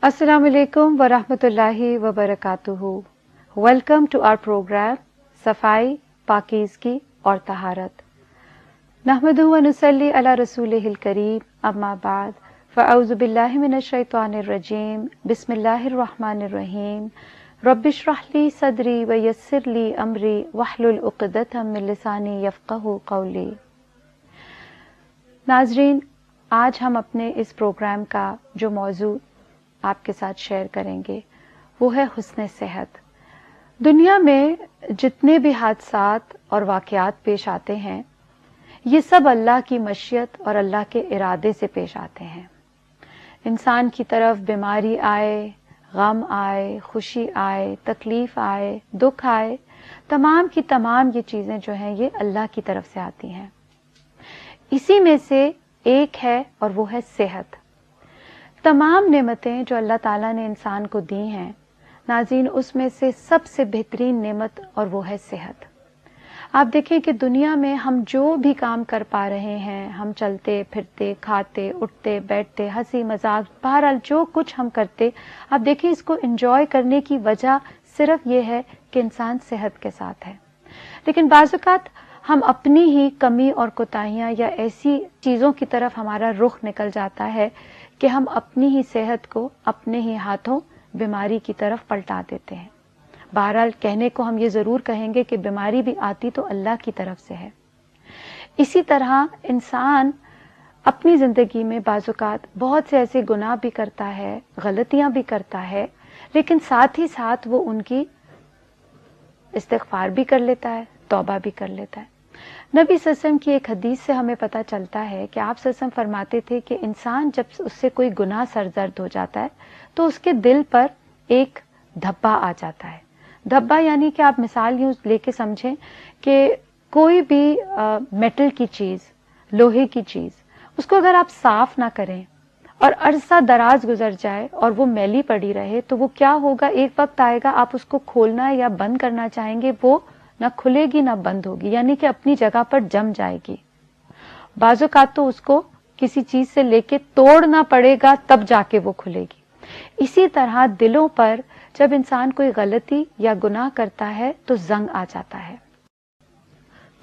Assalamu alaikum wa rahmatullahi wa barakatuhu. Welcome to our program Safai, Pakizgi और तहारत. नहमदुहु व नुसल्ली अला रसूलिहिल करीम, अम्मा बाद, फ़अऊज़ु बिल्लाहि मिनश शैतानिर रजीम, बिस्मिल्लाहिर रहमानिर रहीम, रब्बिश्रह ली सदरी व यस्सिर ली अमरी वहलुल उक़दतम मिन लिसानी यफ़क़हू क़ौली. नाज़रीन, आज हम अपने इस प्रोग्राम का जो मौजू आपके साथ शेयर करेंगे वो है हुस्न सेहत. दुनिया में जितने भी हादसात और वाक़यात पेश आते हैं ये सब अल्लाह की मशीयत और अल्लाह के इरादे से पेश आते हैं. इंसान की तरफ बीमारी आए, गम आए, खुशी आए, तकलीफ आए, दुख आए, तमाम की तमाम ये चीज़ें जो हैं ये अल्लाह की तरफ से आती हैं. इसी में से एक है और वो है सेहत. तमाम नेमतें जो अल्लाह ताला ने इंसान को दी हैं नाज़रीन, उसमें से सबसे बेहतरीन नेमत और वो है सेहत. आप देखें कि दुनिया में हम जो भी काम कर पा रहे हैं, हम चलते फिरते, खाते, उठते, बैठते, हंसी मजाक, बहरहाल जो कुछ हम करते, आप देखें इसको एंजॉय करने की वजह सिर्फ ये है कि इंसान सेहत के साथ है. लेकिन बाज़ औक़ात हम अपनी ही कमी और कोताहियां या ऐसी चीज़ों की तरफ हमारा रुख निकल जाता है कि हम अपनी ही सेहत को अपने ही हाथों बीमारी की तरफ पलटा देते हैं. बहरहाल कहने को हम ये ज़रूर कहेंगे कि बीमारी भी आती तो अल्लाह की तरफ से है. इसी तरह इंसान अपनी ज़िंदगी में बाज़ औक़ात बहुत से ऐसे गुनाह भी करता है, गलतियां भी करता है, लेकिन साथ ही साथ वो उनकी इस्तिग़फ़ार भी कर लेता है, तौबा भी कर लेता है. नबी सल्लल्लाहु की एक हदीस से हमें पता चलता है कि आप सल्लल्लाहु फरमाते थे कि इंसान जब उससे कोई गुनाह सरजर्द हो जाता है तो उसके दिल पर एक धब्बा आ जाता है. धब्बा यानी कि आप मिसाल यूं लेके समझें कि कोई भी मेटल की चीज़, लोहे की चीज़, उसको अगर आप साफ ना करें और अरसा दराज गुजर जाए और वो मैली पड़ी रहे तो वो क्या होगा, एक वक्त आएगा आप उसको खोलना या बंद करना चाहेंगे, वो ना खुलेगी ना बंद होगी, यानी कि अपनी जगह पर जम जाएगी. बाज़ औक़ात तो उसको किसी चीज से लेके तोड़ना पड़ेगा तब जाके वो खुलेगी. इसी तरह दिलों पर जब इंसान कोई गलती या गुनाह करता है तो जंग आ जाता है.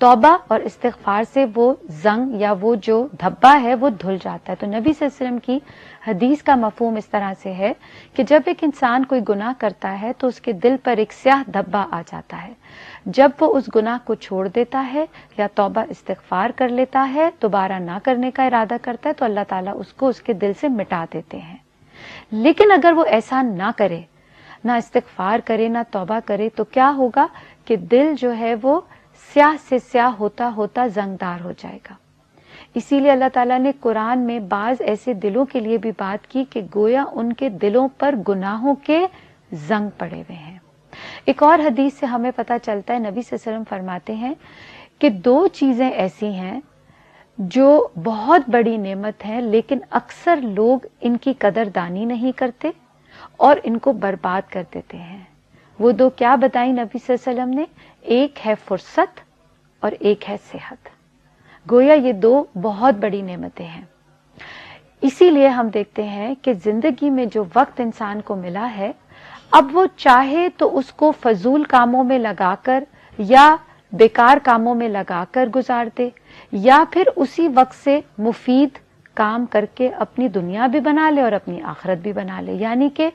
तौबा और इस्तिग़फ़ार से वो जंग या वो जो धब्बा है वो धुल जाता है. तो नबी सल्लल्लाहु अलैहि वसल्लम की हदीस का मफ़हूम इस तरह से है कि जब एक इंसान कोई गुनाह करता है तो उसके दिल पर एक स्याह धब्बा आ जाता है. जब वो उस गुनाह को छोड़ देता है या तौबा इस्तिग़फ़ार कर लेता है, दोबारा ना करने का इरादा करता है, तो अल्लाह ताला उसको उसके दिल से मिटा देते हैं. लेकिन अगर वो ऐसा ना करे, ना इस्तिग़फ़ार करे, ना तौबा करे, तो क्या होगा कि दिल जो है वो स्याह से स्याह होता होता जंगदार हो जाएगा. इसीलिए अल्लाह ताला ने कुरान में बाज़ ऐसे दिलों के लिए भी बात की कि गोया उनके दिलों पर गुनाहों के जंग पड़े हुए हैं. एक और हदीस से हमें पता चलता है, नबी सल्लल्लाहु अलैहि वसल्लम फरमाते हैं कि दो चीजें ऐसी हैं जो बहुत बड़ी नेमत हैं लेकिन अक्सर लोग इनकी कदरदानी नहीं करते और इनको बर्बाद कर देते हैं. वो दो क्या बताई नबी सल्लल्लाहु अलैहि वसल्लम ने? एक है फुर्सत और एक है सेहत. गोया ये दो बहुत बड़ी नेमतें हैं. इसीलिए हम देखते हैं कि जिंदगी में जो वक्त इंसान को मिला है, अब वो चाहे तो उसको फजूल कामों में लगाकर या बेकार कामों में लगाकर गुजार दे, या फिर उसी वक्त से मुफीद काम करके अपनी दुनिया भी बना ले और अपनी आखिरत भी बना ले. यानी कि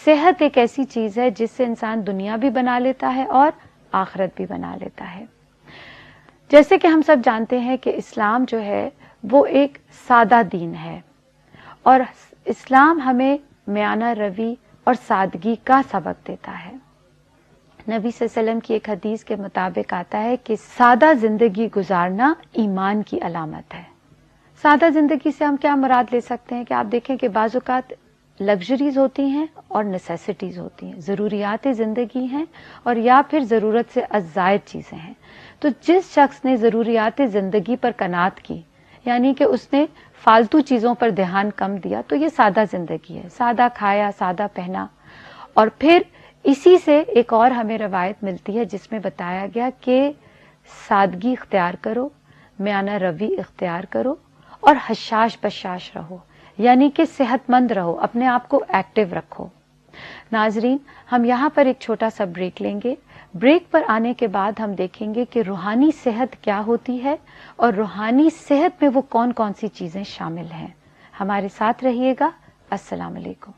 सेहत एक ऐसी चीज है जिससे इंसान दुनिया भी बना लेता है और आखिरत भी बना लेता है. जैसे कि हम सब जानते हैं कि इस्लाम जो है वो एक सादा दीन है और इस्लाम हमें म्याना रवी और सादगी का सबक देता है. नबी सल्लल्लाहु अलैहि वसल्लम की एक हदीस के मुताबिक आता है कि सादा जिंदगी गुजारना ईमान की अलामत है. सादा जिंदगी से हम क्या मुराद ले सकते हैं कि आप देखें कि बाज़ औक़ात लग्जरीज होती हैं और नेसेसिटीज होती हैं, ज़रूरियात ज़िंदगी हैं और या फिर ज़रूरत से अज़ायद चीज़ें हैं. तो जिस शख्स ने ज़रूरियात ज़िंदगी पर कनात की, यानी कि उसने फालतू चीज़ों पर ध्यान कम दिया, तो ये सादा जिंदगी है. सादा खाया, सादा पहना. और फिर इसी से एक और हमें रवायत मिलती है जिसमें बताया गया कि सादगी इख्तियार करो, म्याना रवी इख्तियार करो और हशाश बशाश रहो. यानी कि सेहतमंद रहो, अपने आप को एक्टिव रखो। नाजरीन, हम यहाँ पर एक छोटा सा ब्रेक लेंगे। ब्रेक पर आने के बाद हम देखेंगे कि रूहानी सेहत क्या होती है और रूहानी सेहत में वो कौन कौन सी चीजें शामिल हैं। हमारे साथ रहिएगा। अस्सलाम वालेकुम।